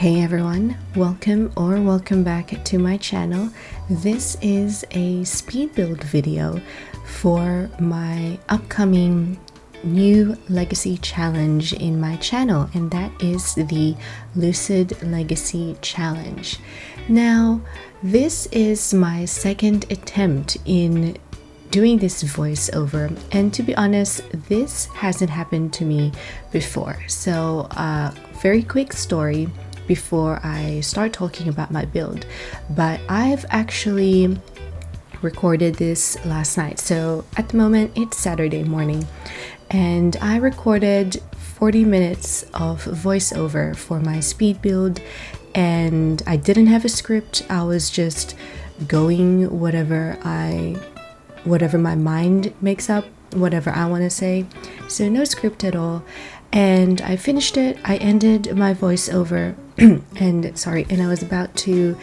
Hey everyone, welcome back to my channel. This is a speed build video for my upcoming new legacy challenge in my channel, and that is the Lucid Legacy Challenge. Now, this is my second attempt in doing this voiceover, and to be honest, this hasn't happened to me before. So very quick story before I start talking about my build, but I've actually recorded this last night. So at the moment it's Saturday morning, and I recorded 40 minutes of voiceover for my speed build, and I didn't have a script. I was just going whatever my mind makes up, whatever I want to say, so no script at all. And I finished it. I ended my voiceover and I was about to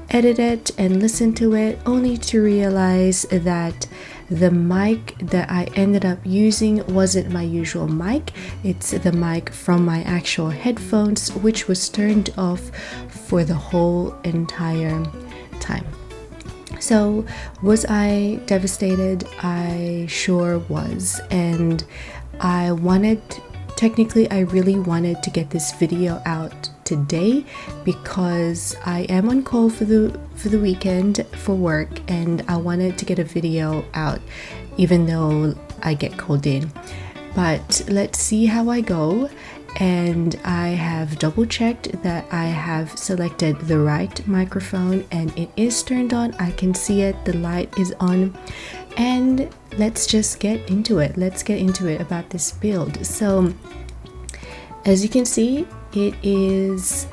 edit it and listen to it, only to realize that the mic that I ended up using wasn't my usual mic. It's the mic from my actual headphones, which was turned off for the whole entire time. So was I devastated? I sure was, and I really wanted to get this video out today because I am on call for the weekend for work, and I wanted to get a video out even though I get called in. But let's see how I go. And I have double checked that I have selected the right microphone, and it is turned on. I can see it, the light is on, and let's just get into it. Let's get into it about this build. So as you can see, it is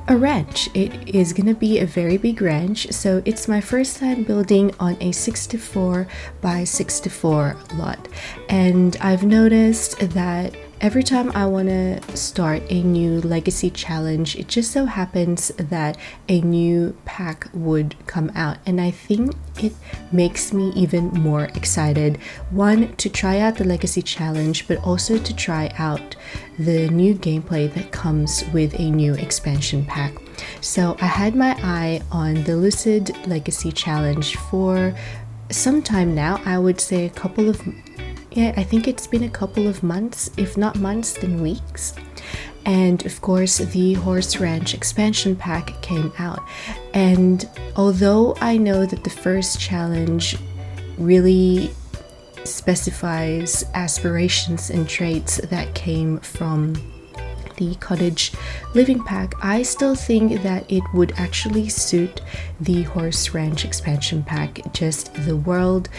a ranch. It is gonna be a very big ranch, so it's my first time building on a 64 by 64 lot, and I've noticed that every time I want to start a new legacy challenge, it just so happens that a new pack would come out, and I think it makes me even more excited. One, to try out the legacy challenge, but also to try out the new gameplay that comes with a new expansion pack. So I had my eye on the Lucid Legacy Challenge for some time now. I would say I think it's been a couple of months, if not months, then weeks. And of course, the Horse Ranch expansion pack came out. And although I know that the first challenge really specifies aspirations and traits that came from the cottage living pack, I still think that it would actually suit the Horse Ranch expansion pack, just the world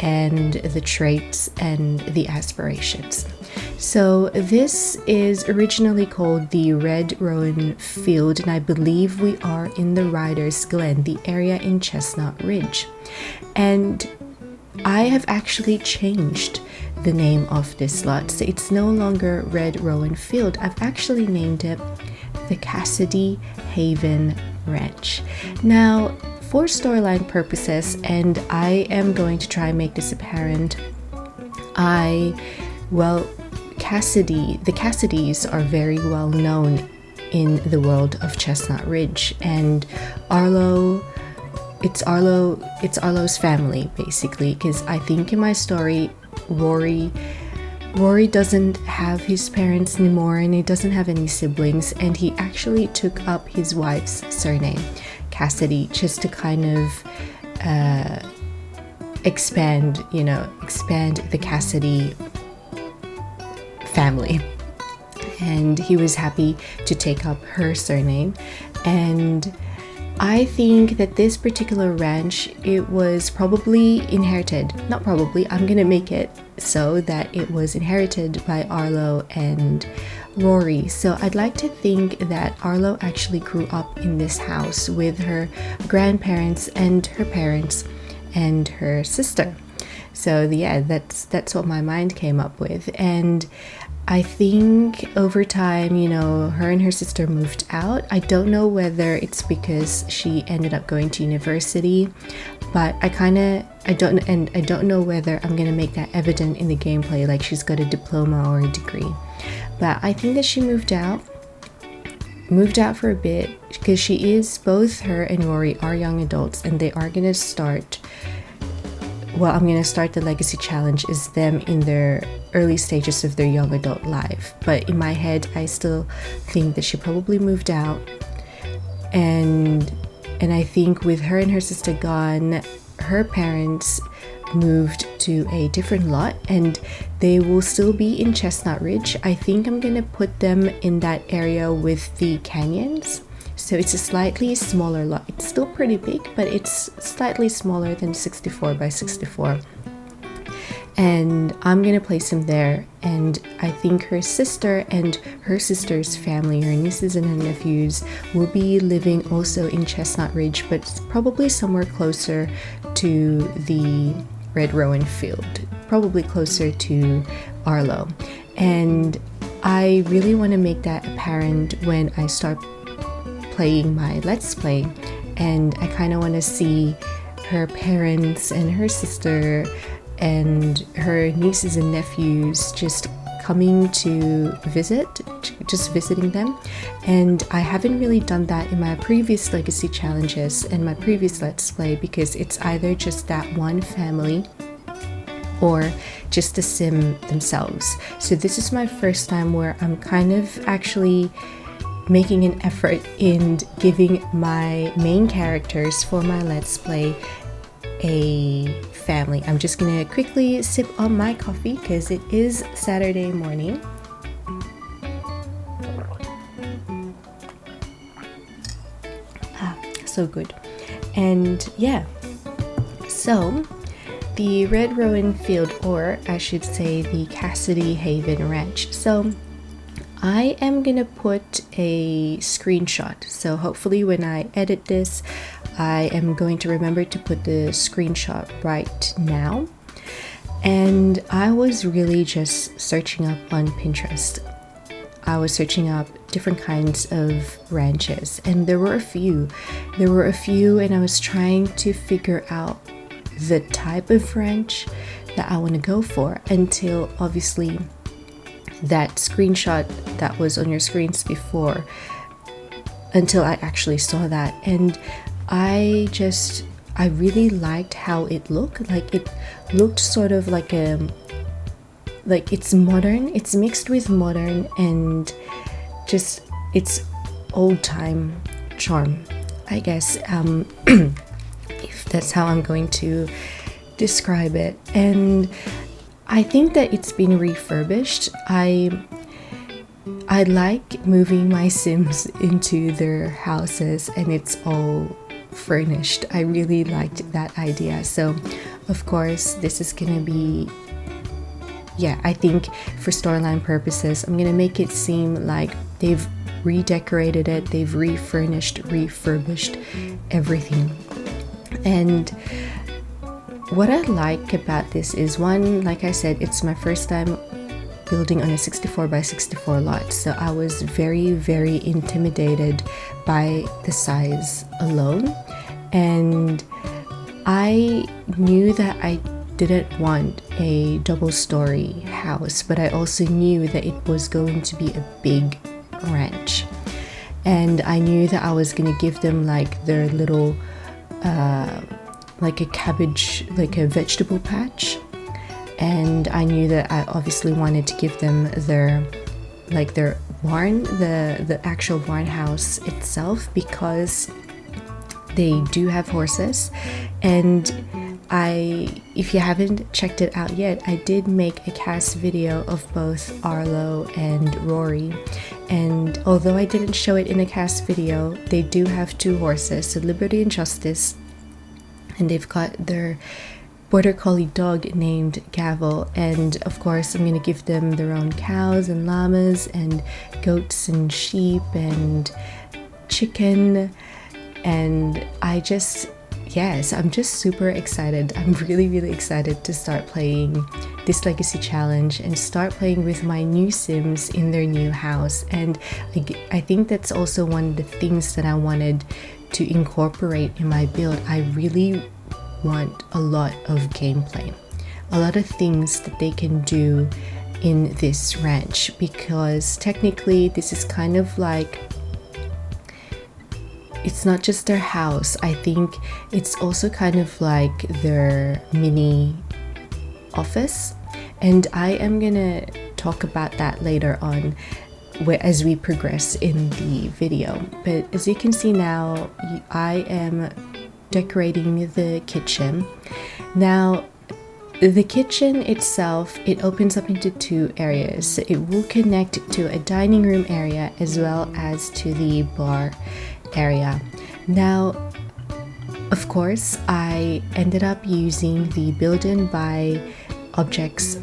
and the traits and the aspirations. So this is originally called the Red Rowan Field, and I believe we are in the Riders Glen, the area in Chestnut Ridge. And I have actually changed the name of this lot, so it's no longer Red Rowan Field. I've actually named it the Cassidy Haven Ranch. Now, for storyline purposes, and I am going to try and make this apparent, the Cassidys are very well known in the world of Chestnut Ridge, and it's Arlo's family, basically, because I think in my story, Rory doesn't have his parents anymore, and he doesn't have any siblings, and he actually took up his wife's surname, Cassidy, just to kind of expand the Cassidy family. And he was happy to take up her surname. And I think that this particular ranch, it was probably inherited, I'm gonna make it so that it was inherited by Arlo and Rory. So I'd like to think that Arlo actually grew up in this house with her grandparents and her parents and her sister. So yeah, that's what my mind came up with. And I think over time, her and her sister moved out. I don't know whether it's because she ended up going to university, but I don't know whether I'm gonna make that evident in the gameplay, like she's got a diploma or a degree. But I think that she moved out moved out for a bit because both her and Rory are young adults, and they are going to start, well, I'm going to start the legacy challenge is them in their early stages of their young adult life. But in my head, I still think that she probably moved out. And I think with her and her sister gone, her parents moved to a different lot, and they will still be in Chestnut Ridge. I think I'm gonna put them in that area with the canyons. So it's a slightly smaller lot. It's still pretty big, but it's slightly smaller than 64 by 64. And I'm gonna place him there. And I think her sister and her sister's family, her nieces and her nephews, will be living also in Chestnut Ridge, but probably somewhere closer to the Red Rowan Field, probably closer to Arlo. And I really want to make that apparent when I start playing my Let's Play, and I kind of want to see her parents and her sister and her nieces and nephews just coming to visit, just visiting them. And I haven't really done that in my previous legacy challenges and my previous Let's Play, because it's either just that one family or just the sim themselves. So this is my first time where I'm kind of actually making an effort in giving my main characters for my Let's Play a family. I'm just gonna quickly sip on my coffee because it is Saturday morning. So good. And yeah, so the Red Rowan Field, or I should say the Cassidy Haven Ranch. So I am gonna put a screenshot, so hopefully when I edit this I am going to remember to put the screenshot right now. And I was really just searching up on Pinterest. I was searching up different kinds of ranches, and there were a few, and I was trying to figure out the type of ranch that I want to go for, until obviously that screenshot that was on your screens before, until I actually saw that. And I really liked how it looked. Like, it looked sort of like it's modern, it's mixed with modern and just its old time charm, I guess, if that's how I'm going to describe it. And I think that it's been refurbished. I like moving my Sims into their houses and it's all furnished. I really liked that idea. So of course this is gonna be, yeah, I think for storyline purposes I'm gonna make it seem like they've redecorated it, they've refurbished everything. And what I like about this is, one, like I said, it's my first time building on a 64 by 64 lot, so I was very, very intimidated by the size alone. And I knew that I didn't want a double-story house, but I also knew that it was going to be a big ranch, and I knew that I was going to give them like their little like a cabbage, like a vegetable patch. And I knew that I obviously wanted to give them their barn, the actual barn house itself, because they do have horses. And if you haven't checked it out yet, I did make a cast video of both Arlo and Rory, and although I didn't show it in a cast video, they do have two horses, so Liberty and Justice, and they've got their border collie dog named Gavel. And of course I'm going to give them their own cows and llamas and goats and sheep and chicken. And I'm just super excited. I'm really, really excited to start playing this legacy challenge and start playing with my new Sims in their new house. And I think that's also one of the things that I wanted to incorporate in my build. I really want a lot of gameplay, a lot of things that they can do in this ranch, because technically this is kind of like it's not just their house. I think it's also kind of like their mini office, and I am gonna talk about that later on as we progress in the video. But as you can see now, I am decorating the kitchen. Now the kitchen itself, it opens up into two areas. It will connect to a dining room area as well as to the bar area. Now, of course, I ended up using the build-in by objects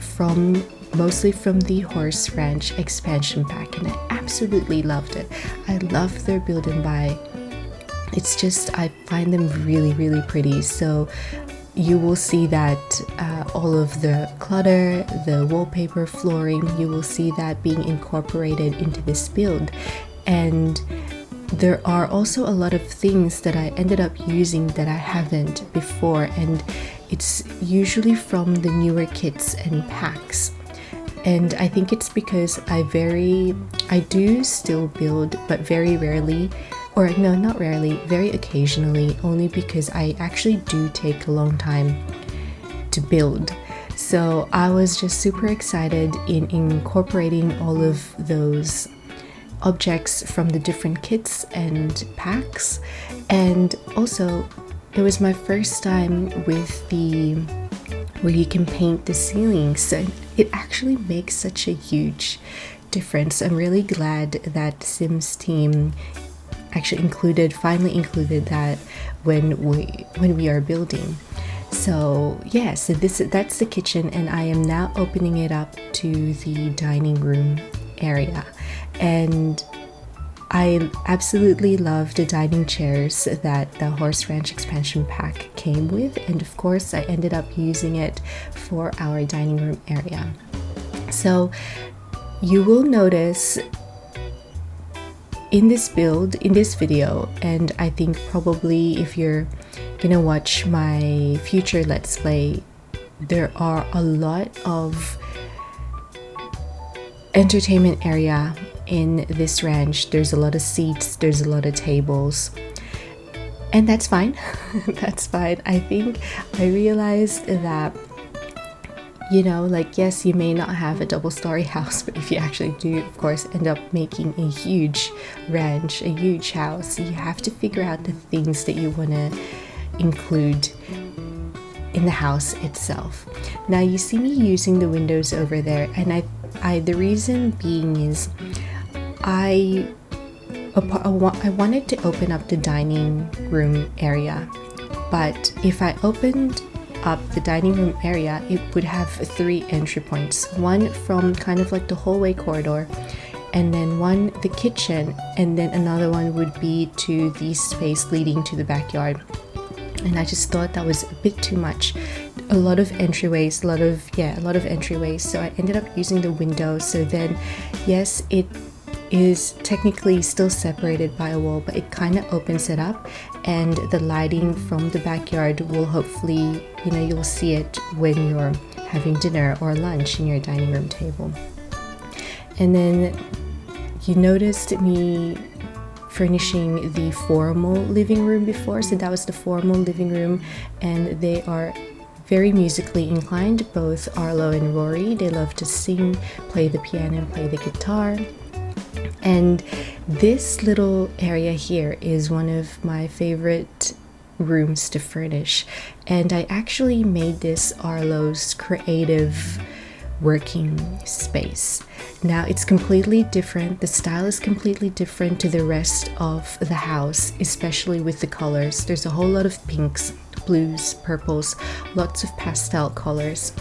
mostly from the Horse Ranch expansion pack, and I absolutely loved it. I love their build-in by. It's just, I find them really, really pretty. So you will see that all of the clutter, the wallpaper, flooring, you will see that being incorporated into this build. And there are also a lot of things that I ended up using that I haven't before, and it's usually from the newer kits and packs. And I think it's because I do still build, but very rarely, or no, not rarely, very occasionally, only because I actually do take a long time to build. So I was just super excited in incorporating all of those objects from the different kits and packs. And also, it was my first time with where you can paint the ceilings, so it actually makes such a huge difference. I'm really glad that Sims team actually finally included that when we are building. So yeah, so that's the kitchen, and I am now opening it up to the dining room area. And I absolutely love the dining chairs that the Horse Ranch expansion pack came with, and of course I ended up using it for our dining room area. So you will notice in this video, and I think probably if you're gonna watch my future Let's Play, there are a lot of entertainment area in this ranch. There's a lot of seats, there's a lot of tables, and that's fine. That's fine. I think I realized that, you know, like, yes, you may not have a double-story house, but if you actually do, of course, end up making a huge ranch, a huge house, you have to figure out the things that you want to include in the house itself. Now you see me using the windows over there, and the reason being is I wanted to open up the dining room area, but if I opened up the dining room area, it would have 3 entry points, one from kind of like the hallway corridor, and then one the kitchen, and then another one would be to the space leading to the backyard. And I just thought that was a bit too much. A lot of entryways, a lot of entryways. So I ended up using the window. So then, yes, it is technically still separated by a wall, but it kind of opens it up, and the lighting from the backyard will hopefully, you know, you'll see it when you're having dinner or lunch in your dining room table. And then you noticed me furnishing the formal living room before, so that was the formal living room, and they are very musically inclined, both Arlo and Rory. They love to sing, play the piano, and play the guitar. And this little area here is one of my favorite rooms to furnish, and I actually made this Arlo's creative working space. Now it's completely different, the style is completely different to the rest of the house, especially with the colors. There's a whole lot of pinks, blues, purples, lots of pastel colors,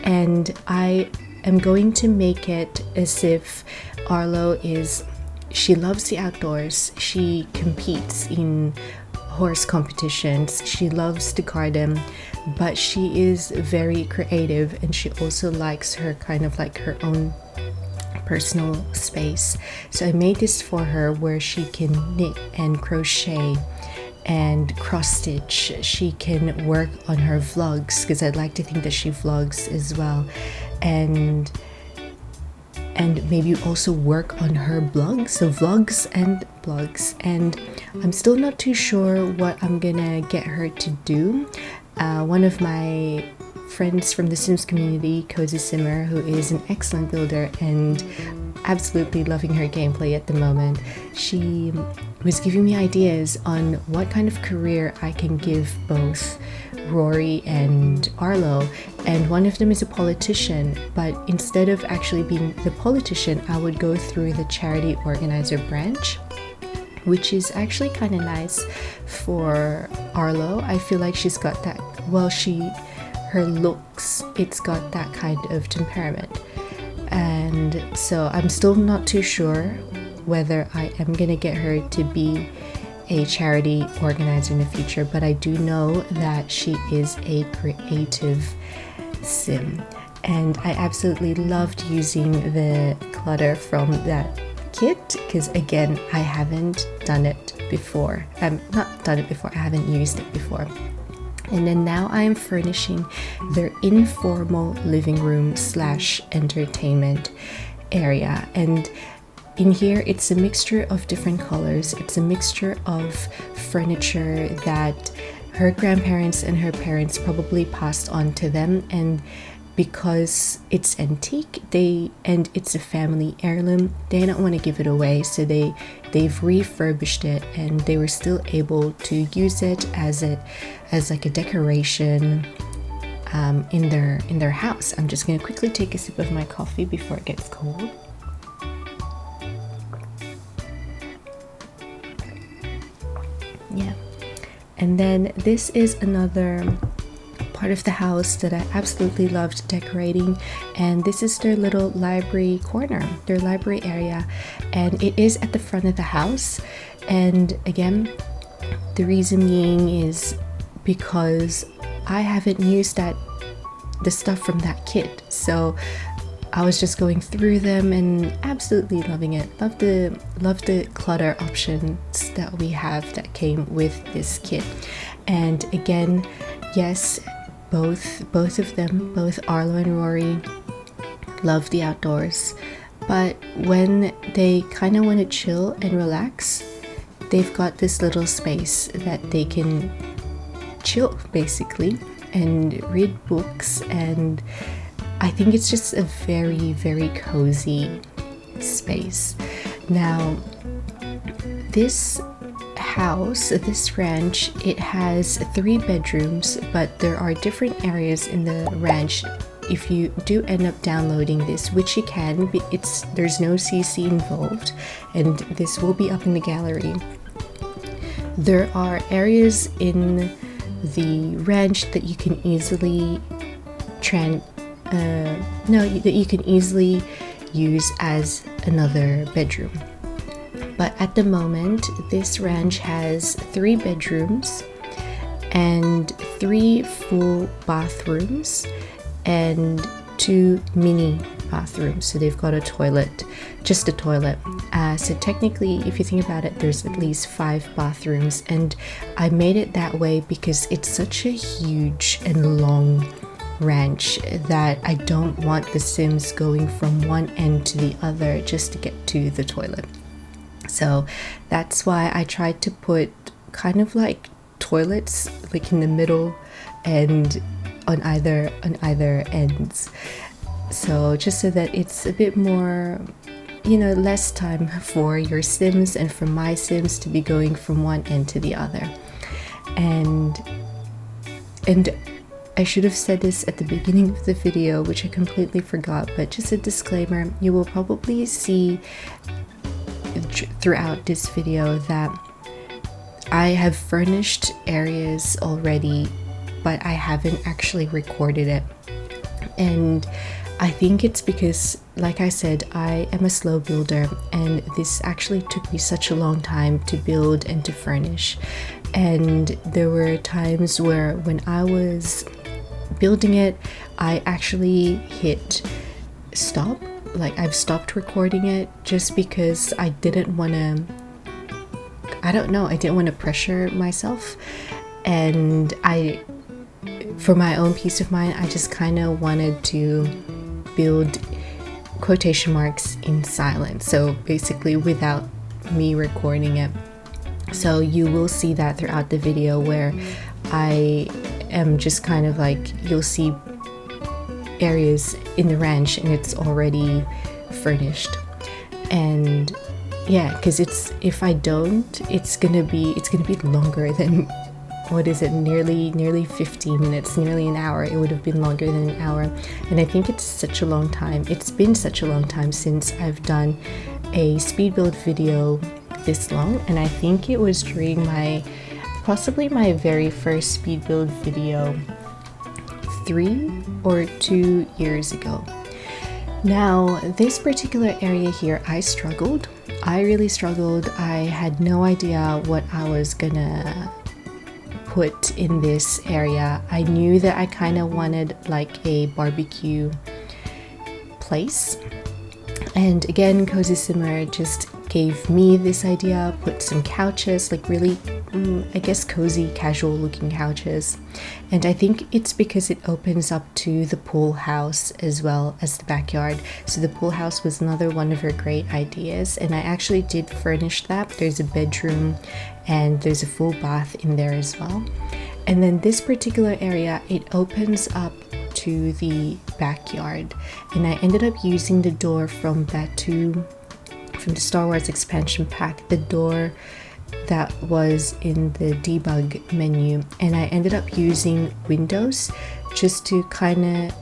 and I am going to make it as if Arlo she loves the outdoors, she competes in horse competitions, she loves to garden, but she is very creative, and she also likes her kind of like her own personal space. So I made this for her where she can knit and crochet and cross stitch. She can work on her vlogs, because I'd like to think that she vlogs as well, and and maybe also work on her blog, so vlogs and blogs. And I'm still not too sure what I'm gonna get her to do. One of my friends from the Sims community, Cozy Simmer, who is an excellent builder and absolutely loving her gameplay at the moment, she was giving me ideas on what kind of career I can give both Rory and Arlo, and one of them is a politician, but instead of actually being the politician, I would go through the charity organizer branch, which is actually kind of nice for Arlo. I feel like she's got that, well, her looks, it's got that kind of temperament. And so I'm still not too sure whether I am gonna get her to be a charity organizer in the future, but I do know that she is a creative sim, and I absolutely loved using the clutter from that kit, because again, I haven't done it before. I haven't used it before. And then now I am furnishing their informal living room / entertainment area, and in here it's a mixture of different colors. It's a mixture of furniture that her grandparents and her parents probably passed on to them, and because it's antique and it's a family heirloom, they don't want to give it away, so they've refurbished it, and they were still able to use it as like a decoration in their house. I'm just gonna quickly take a sip of my coffee before it gets cold. Yeah, and then this is another part of the house that I absolutely loved decorating, and this is their little library corner, their library area, and it is at the front of the house. And again, the reason being is because I haven't used the stuff from that kit, so I was just going through them and absolutely loving it. Love the clutter options that we have that came with this kit. And again, yes, both of them, both Arlo and Rory, love the outdoors, but when they kind of want to chill and relax, they've got this little space that they can chill basically and read books, and I think it's just a very, very cozy space. Now, this house, this ranch, it has 3 bedrooms, but there are different areas in the ranch. If you do end up downloading this, which you can, there's no CC involved, and this will be up in the gallery. There are areas in the ranch that you can easily use as another bedroom. But at the moment, this ranch has 3 bedrooms and 3 full bathrooms and 2 mini bathrooms. So they've got just a toilet. So technically, if you think about it, there's at least 5 bathrooms, and I made it that way because it's such a huge and long ranch that I don't want the Sims going from one end to the other just to get to the toilet. So that's why I tried to put kind of like toilets like in the middle and on either ends, so just so that it's a bit more, less time for your Sims and for my Sims to be going from one end to the other. And I should have said this at the beginning of the video, which I completely forgot, but just a disclaimer, you will probably see throughout this video that I have furnished areas already, but I haven't actually recorded it. And I think it's because, like I said, I am a slow builder, and this actually took me such a long time to build and to furnish. And there were times where when I was building it, I actually hit stop, like I've stopped recording it just because I didn't want to pressure myself, and for my own peace of mind, I just kind of wanted to build quotation marks in silent, so basically without me recording it. So you will see that throughout the video where I am just kind of like, you'll see areas in the ranch and it's already furnished. And yeah, because if I don't, it's gonna be longer than, what is it, nearly 15 minutes, nearly an hour. It would have been longer than an hour. And I think it's such a long time. It's been such a long time since I've done a speed build video this long, and I think it was during possibly my very first speed build video 3 or 2 years ago. Now, this particular area here, I struggled. I really struggled. I had no idea what I was gonna put in this area. I knew that I kind of wanted like a barbecue place. And again, Cozy Simmer just gave me this idea, put some couches, like really, I guess cozy, casual looking couches. And I think it's because it opens up to the pool house as well as the backyard. So the pool house was another one of her great ideas, and I actually did furnish that. There's a bedroom and there's a full bath in there as well. And then this particular area, it opens up to the backyard, and I ended up using the door from Batu, from the Star Wars expansion pack, the door that was in the debug menu, and I ended up using windows just to kind of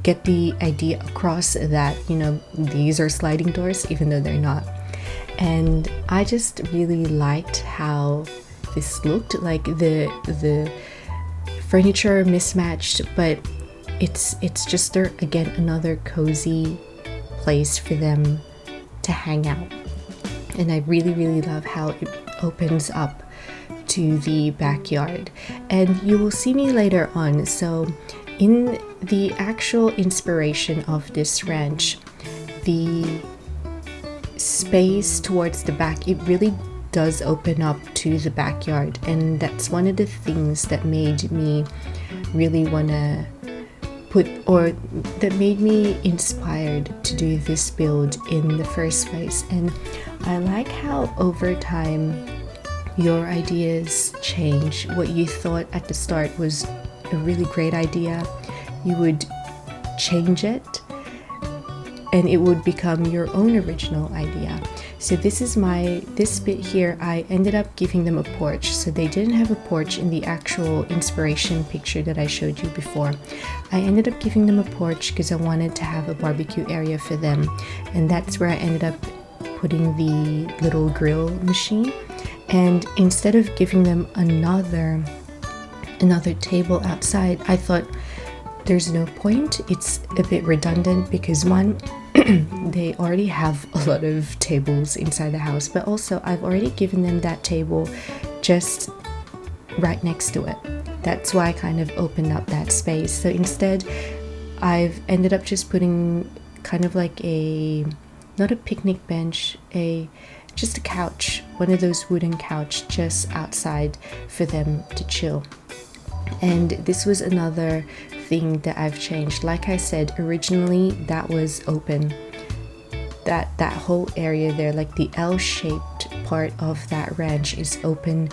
get the idea across that, you know, these are sliding doors even though they're not. And I just really liked how this looked, like the furniture mismatched, but it's just again another cozy place for them to hang out. And I really love how it opens up to the backyard. And you will see me later on, so in the actual inspiration of this ranch, the space towards the back, it really does open up to the backyard, and that's one of the things that made me really want to that made me inspired to do this build in the first place. And I like how over time your ideas change. What you thought at the start was a really great idea, you would change it and it would become your own original idea. So this bit here, I ended up giving them a porch. So they didn't have a porch in the actual inspiration picture that I showed you before. I ended up giving them a porch because I wanted to have a barbecue area for them. And that's where I ended up putting the little grill machine. And instead of giving them another table outside, I thought there's no point. It's a bit redundant because one, they already have a lot of tables inside the house, but also I've already given them that table just right next to it. That's why I kind of opened up that space. So instead, I've ended up just putting kind of like not a picnic bench, just a couch, one of those wooden couch just outside for them to chill. And this was another thing that I've changed. Like I said, originally that was open. That whole area there, like the L-shaped part of that ranch, is open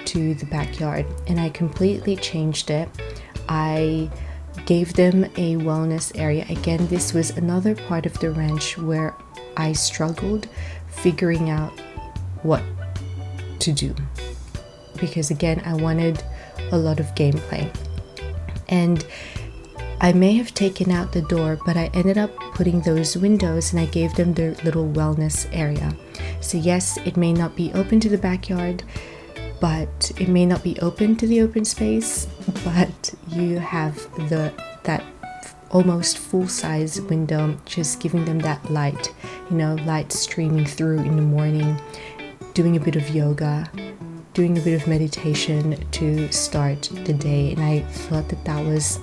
to the backyard, and I completely changed it. I gave them a wellness area. Again, this was another part of the ranch where I struggled figuring out what to do, because again, I wanted a lot of gameplay. And I may have taken out the door, but I ended up putting those windows and I gave them their little wellness area. So yes, it may not be open to the backyard, but it may not be open to the open space, but you have that almost full-size window, just giving them that light, light streaming through in the morning, doing a bit of yoga, doing a bit of meditation to start the day. And I thought that was,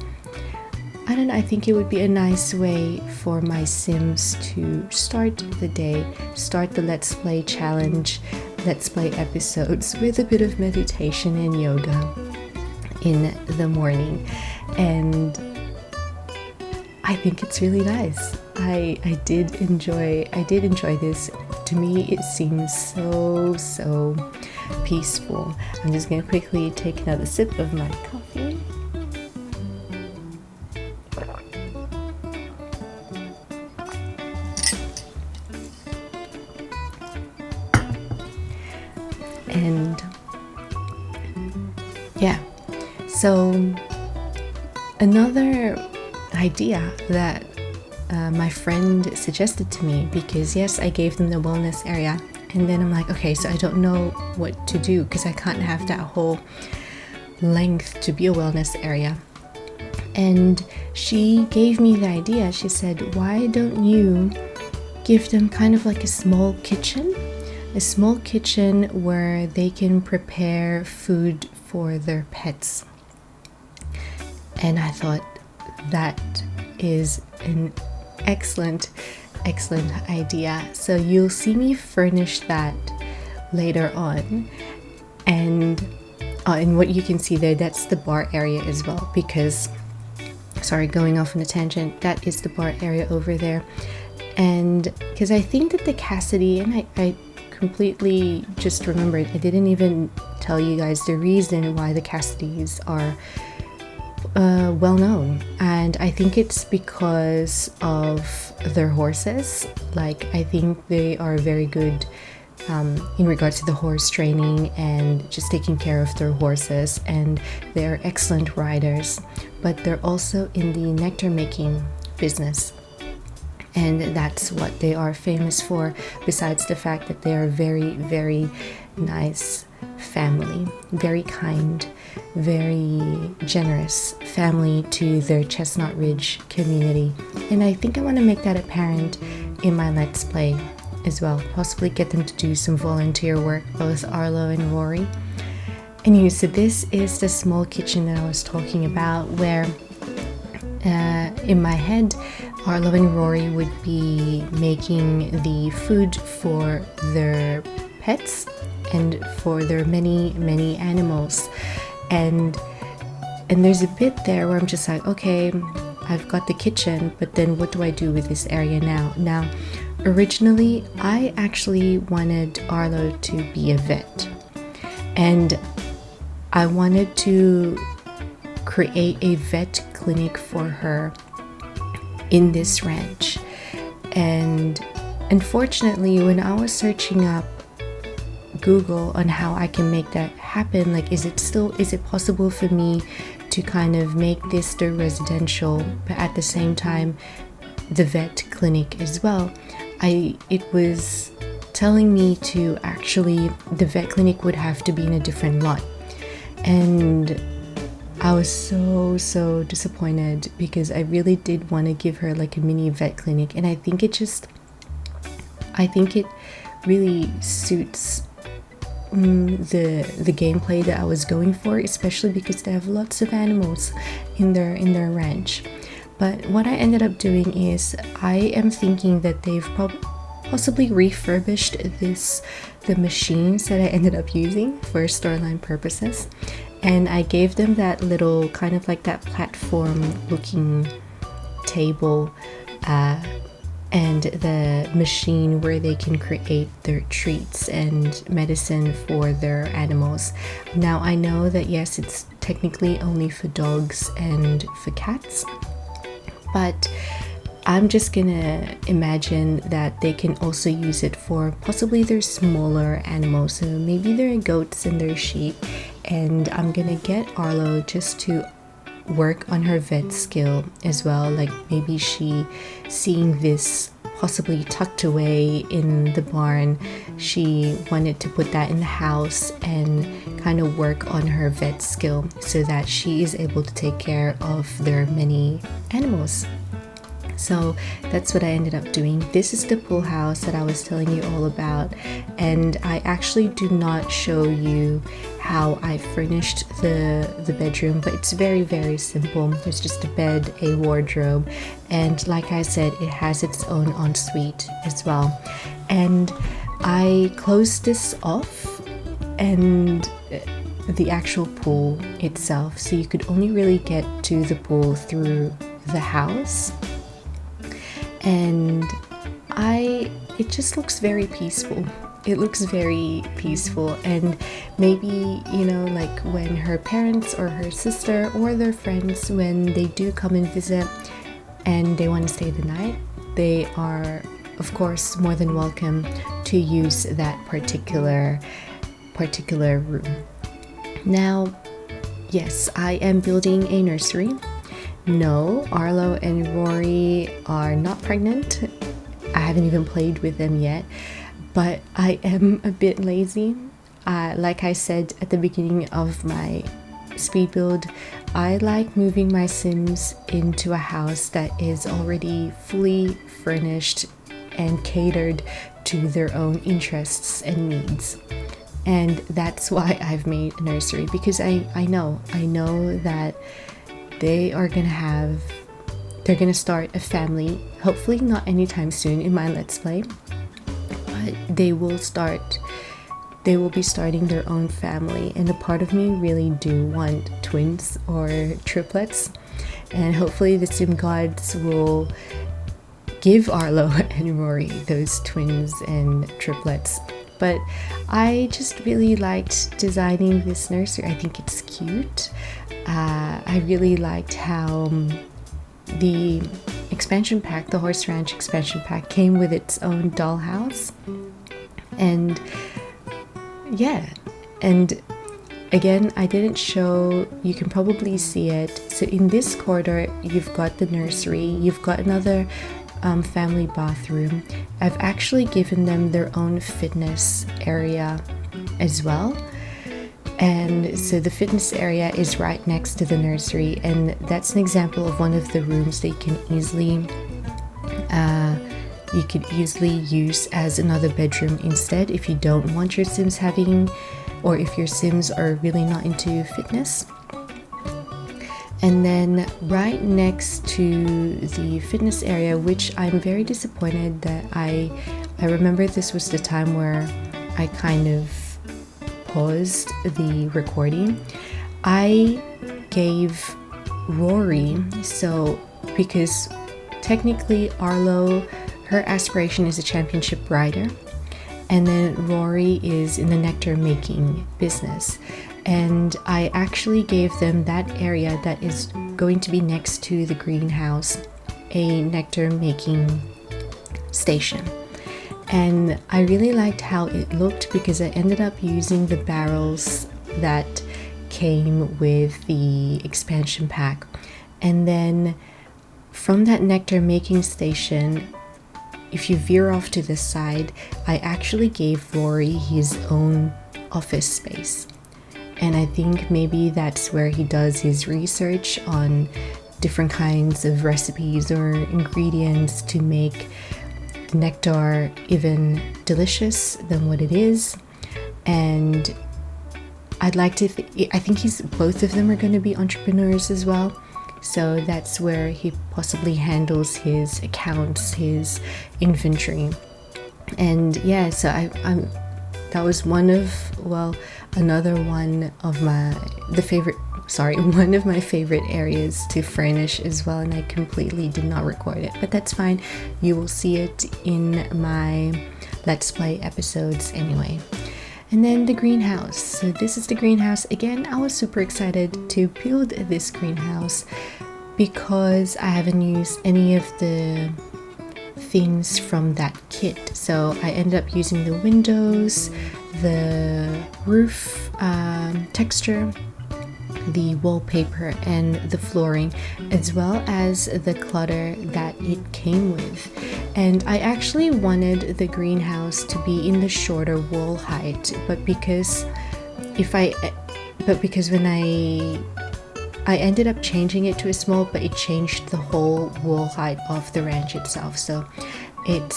I don't know, I think it would be a nice way for my Sims to start the day, start the Let's Play challenge, Let's Play episodes with a bit of meditation and yoga in the morning. And I think it's really nice. I did enjoy this. To me, it seems so peaceful. I'm just gonna quickly take another sip of my coffee. And yeah, so another idea that my friend suggested to me, because yes, I gave them the wellness area, and then I'm like, okay, so I don't know what to do because I can't have that whole length to be a wellness area. And she gave me the idea. She said, why don't you give them kind of like a small kitchen where they can prepare food for their pets. And I thought that is an excellent idea. So you'll see me furnish that later on. And what you can see there, that's the bar area as well, because, sorry, going off on a tangent, that is the bar area over there. And because I think that the Cassidy, and I completely just remembered, I didn't even tell you guys the reason why the Cassidys are well known, and I think it's because of their horses. Like, I think they are very good in regards to the horse training and just taking care of their horses, and they're excellent riders, but they're also in the nectar making business. And that's what they are famous for, besides the fact that they are very nice family, very kind, very generous family to their Chestnut Ridge community. And I think I want to make that apparent in my Let's Play as well, possibly get them to do some volunteer work, both Arlo and Rory. Anyway, so this is the small kitchen that I was talking about, where in my head, Arlo and Rory would be making the food for their pets and for their many animals. And there's a bit there where I'm just like, okay, I've got the kitchen, but then what do I do with this area now? Now, originally, I actually wanted Arlo to be a vet, and I wanted to create a vet clinic for her in this ranch. And unfortunately, when I was searching up Google on how I can make that happen, like, is it possible for me to kind of make this the residential, but at the same time the vet clinic as well, it was telling me to actually, the vet clinic would have to be in a different lot. And I was so disappointed, because I really did want to give her like a mini vet clinic, and I think it really suits the gameplay that I was going for, especially because they have lots of animals in their ranch. But what I ended up doing is, I am thinking that they've possibly refurbished the machines that I ended up using for storyline purposes, and I gave them that little kind of like that platform looking table and the machine where they can create their treats and medicine for their animals. Now, I know that yes, it's technically only for dogs and for cats, but I'm just gonna imagine that they can also use it for possibly their smaller animals, so maybe their goats and their sheep. And I'm gonna get Arlo just to work on her vet skill as well, like maybe she, seeing this possibly tucked away in the barn, she wanted to put that in the house and kind of work on her vet skill so that she is able to take care of their many animals. So that's what I ended up doing. This is the pool house that I was telling you all about, and I actually do not show you how I furnished the bedroom, but it's very simple. There's just a bed, a wardrobe, and like I said, it has its own ensuite as well. And I closed this off, and the actual pool itself, so you could only really get to the pool through the house. and it just looks very peaceful. It looks very peaceful, and maybe, you know, like when her parents or her sister or their friends, when they do come and visit and they want to stay the night, they are of course more than welcome to use that particular room. Now, yes, I am building a nursery. No, Arlo and Rory are not pregnant. I haven't even played with them yet, but I am a bit lazy. Like I said at the beginning of my speed build, I like moving my Sims into a house that is already fully furnished and catered to their own interests and needs. And that's why I've made a nursery, because I know that they're gonna start a family, hopefully not anytime soon in my Let's Play, but they will be starting their own family, and a part of me really do want twins or triplets, and hopefully the Sim Gods will give Arlo and Rory those twins and triplets. But I just really liked designing this nursery. I think it's cute. I really liked how the expansion pack, the Horse Ranch expansion pack, came with its own dollhouse. And yeah, and again, I didn't show, you can probably see it. So in this corridor, you've got the nursery, you've got another family bathroom. I've actually given them their own fitness area as well. And so the fitness area is right next to the nursery, and that's an example of one of the rooms they can easily you could easily use as another bedroom instead if you don't want your Sims having, or if your Sims are really not into fitness. And then right next to the fitness area, which I'm very disappointed that I remember this was the time where I kind of paused the recording. I gave Rory, so because technically Arlo, her aspiration is a championship rider, and then Rory is in the nectar making business. And I actually gave them that area that is going to be next to the greenhouse, a nectar making station. And I really liked how it looked, because I ended up using the barrels that came with the expansion pack. And then from that nectar making station, if you veer off to the side, I actually gave Rory his own office space. And I think maybe that's where he does his research on different kinds of recipes or ingredients to make the nectar even delicious than what it is. And I'd like to I think both of them are going to be entrepreneurs as well. So that's where he possibly handles his accounts, his inventory. And yeah, so that was one of my favorite areas to furnish as well, and I completely did not record it, but that's fine. You will see it in my Let's Play episodes anyway. And then the greenhouse. So this is the greenhouse. Again, I was super excited to build this greenhouse because I haven't used any of the things from that kit. So I ended up using the windows, the roof texture, the wallpaper, and the flooring, as well as the clutter that it came with. And I actually wanted the greenhouse to be in the shorter wall height, but because when I ended up changing it to a small, but it changed the whole wall height of the ranch itself, so it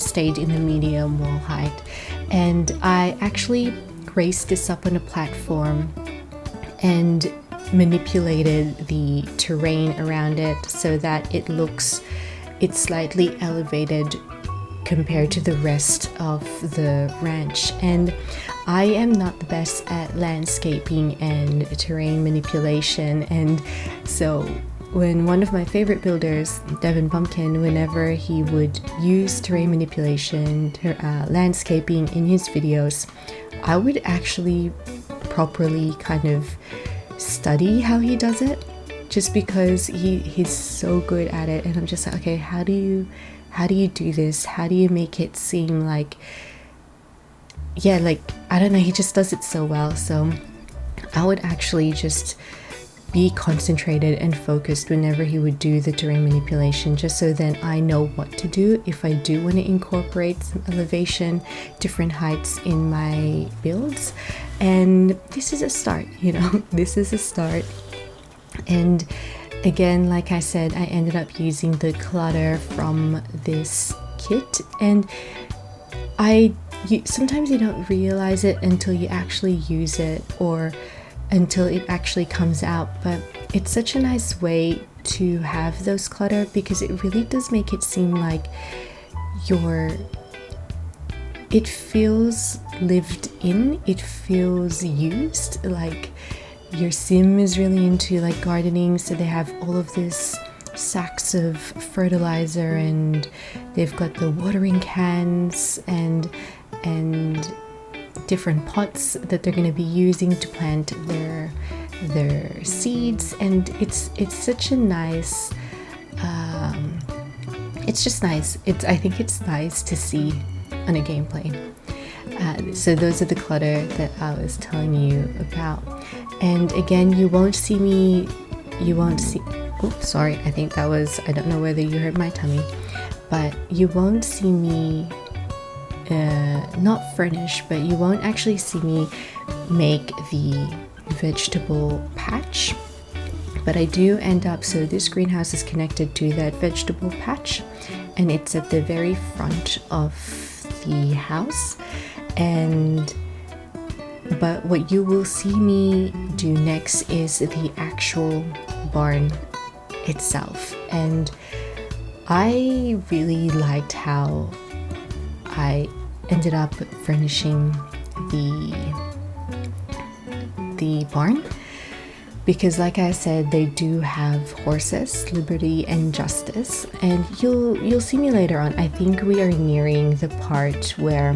stayed in the medium wall height. And I actually raised this up on a platform and manipulated the terrain around it so that it's slightly elevated compared to the rest of the ranch. And I am not the best at landscaping and terrain manipulation, and so when one of my favorite builders, Devin Pumpkin, whenever he would use terrain manipulation, landscaping in his videos, I would actually properly kind of study how he does it, just because he's so good at it. And I'm just like, okay, how do you do this? How do you make it seem like, yeah, like, I don't know, he just does it so well. So I would actually just be concentrated and focused whenever he would do the terrain manipulation, just so then I know what to do if I do want to incorporate some elevation, different heights in my builds. And this is a start, you know, this is a start. And again, like I said, I ended up using the clutter from this kit, and sometimes you don't realize it until you actually use it, or until it actually comes out. But it's such a nice way to have those clutter, because it really does make it seem like it feels lived in, it feels used. Like your sim is really into like gardening, so they have all of this sacks of fertilizer, and they've got the watering cans and different pots that they're going to be using to plant their seeds. And it's such a nice, it's just nice. I think it's nice to see on a gameplay. So those are the clutter that I was telling you about. And again, you won't see, oops, sorry, I think that was, I don't know whether you heard my tummy, but you won't see me not furnish, but you won't actually see me make the vegetable patch. But I do end up, so this greenhouse is connected to that vegetable patch, and it's at the very front of the house. But what you will see me do next is the actual barn itself. And I really liked how I ended up furnishing the barn, because like I said, they do have horses, Liberty and Justice, and you'll see me later on. I think we are nearing the part where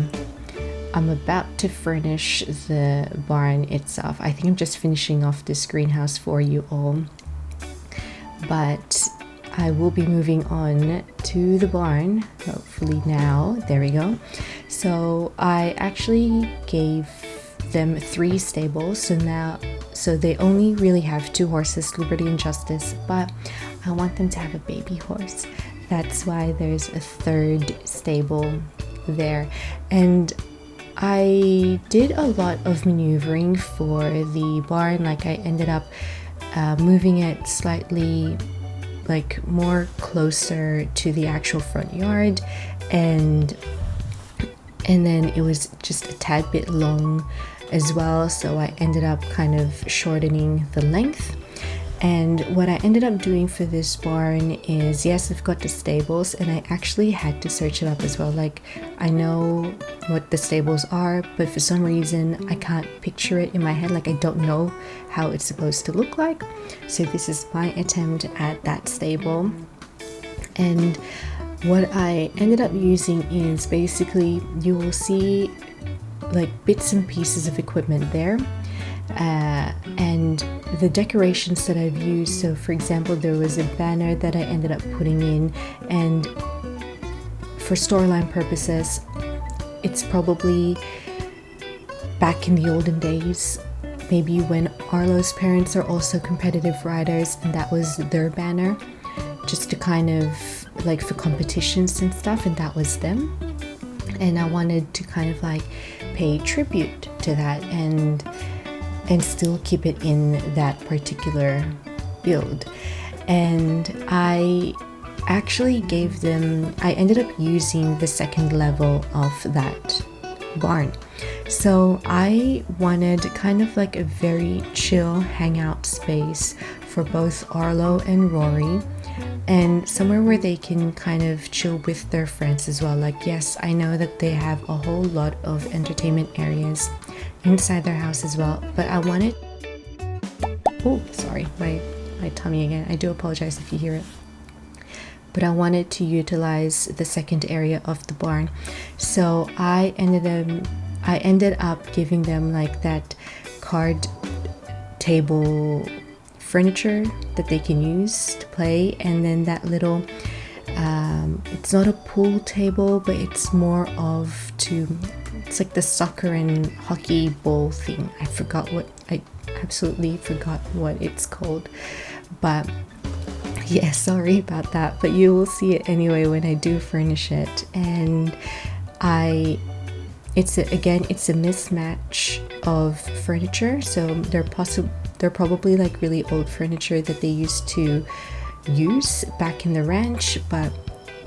I'm about to furnish the barn itself. I think I'm just finishing off this greenhouse for you all, but I will be moving on to the barn hopefully now. There we go. So I actually gave them 3 stables, so they only really have 2 horses, Liberty and Justice, but I want them to have a baby horse. That's why there's a 3rd stable there. And I did a lot of maneuvering for the barn. Like I ended up moving it slightly like more closer to the actual front yard, and then it was just a tad bit long as well, so I ended up kind of shortening the length. And what I ended up doing for this barn is, yes, I've got the stables, and I actually had to search it up as well. Like, I know what the stables are, but for some reason I can't picture it in my head. Like, I don't know how it's supposed to look like. So this is my attempt at that stable. And what I ended up using is basically, you will see like bits and pieces of equipment there. And the decorations that I've used, so for example, there was a banner that I ended up putting in, and for storyline purposes, it's probably back in the olden days, maybe when Arlo's parents are also competitive riders, and that was their banner, just to kind of like for competitions and stuff, and that was them. And I wanted to kind of like pay tribute to that and still keep it in that particular build. And I actually gave them, I ended up using the 2nd level of that barn. So I wanted kind of like a very chill hangout space for both Arlo and Rory, and somewhere where they can kind of chill with their friends as well. Like, yes, I know that they have a whole lot of entertainment areas inside their house as well, but I wanted, oh sorry, my my tummy again. I do apologize if you hear it. But I wanted to utilize the second area of the barn, so I ended up giving them like that card table furniture that they can use to play, and then that little it's not a pool table, but it's more of it's like the soccer and hockey ball thing. I absolutely forgot what it's called, but yeah, sorry about that, but you will see it anyway when I do furnish it. And it's a mismatch of furniture, so they're probably like really old furniture that they used to use back in the ranch, but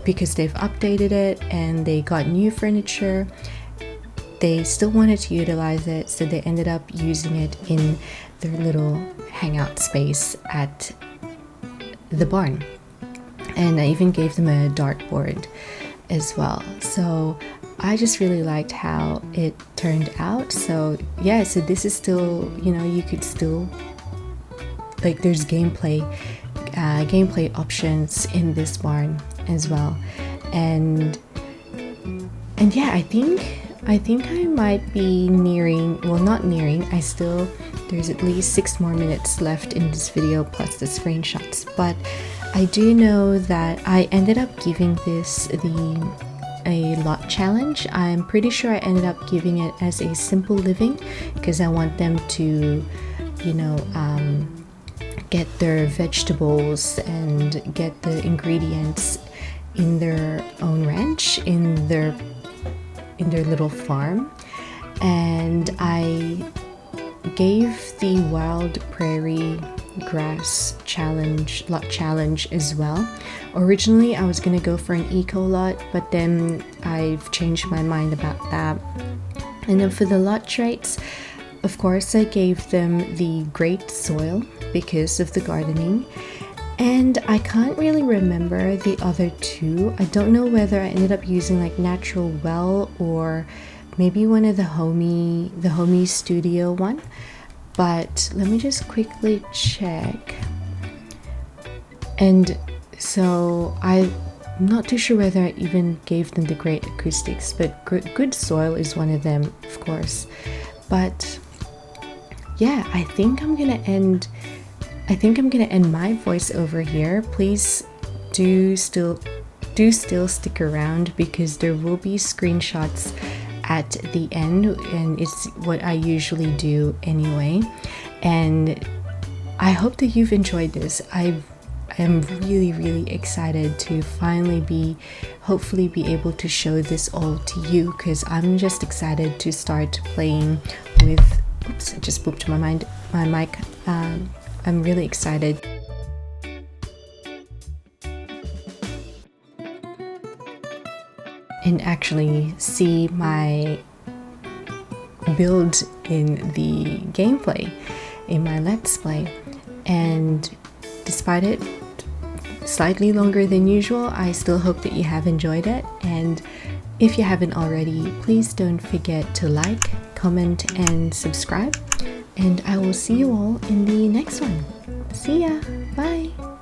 because they've updated it and they got new furniture, they still wanted to utilize it, so they ended up using it in their little hangout space at the barn. And I even gave them a dartboard as well, so I just really liked how it turned out. So yeah, so this is still, you could still, like, there's gameplay options in this barn as well. And yeah, I think I might be nearing, well, not nearing, there's at least 6 more minutes left in this video plus the screenshots, but I do know that I ended up giving this a lot challenge. I'm pretty sure I ended up giving it as a simple living because I want them to, get their vegetables and get the ingredients in their own ranch, in their little farm. And I gave the wild prairie grass lot challenge as well. Originally I was gonna go for an eco lot, but then I've changed my mind about that. And then for the lot traits, of course I gave them the great soil because of the gardening, and I can't really remember the other 2. I don't know whether I ended up using like natural well or maybe one of the homey studio one, but let me just quickly check. And so I'm not too sure whether I even gave them the great acoustics, but good soil is one of them, of course. But yeah, I think I'm gonna end my voiceover here. Please do still stick around because there will be screenshots at the end, and it's what I usually do anyway. And I hope that you've enjoyed this. I am really excited to finally hopefully be able to show this all to you, because I'm just excited to start playing with, oops, I just booped my mic. I'm really excited and actually see my build in the gameplay, in my Let's Play. And despite it slightly longer than usual, I still hope that you have enjoyed it. And if you haven't already, please don't forget to like, comment, and subscribe. And I will see you all in the next one. See ya. Bye.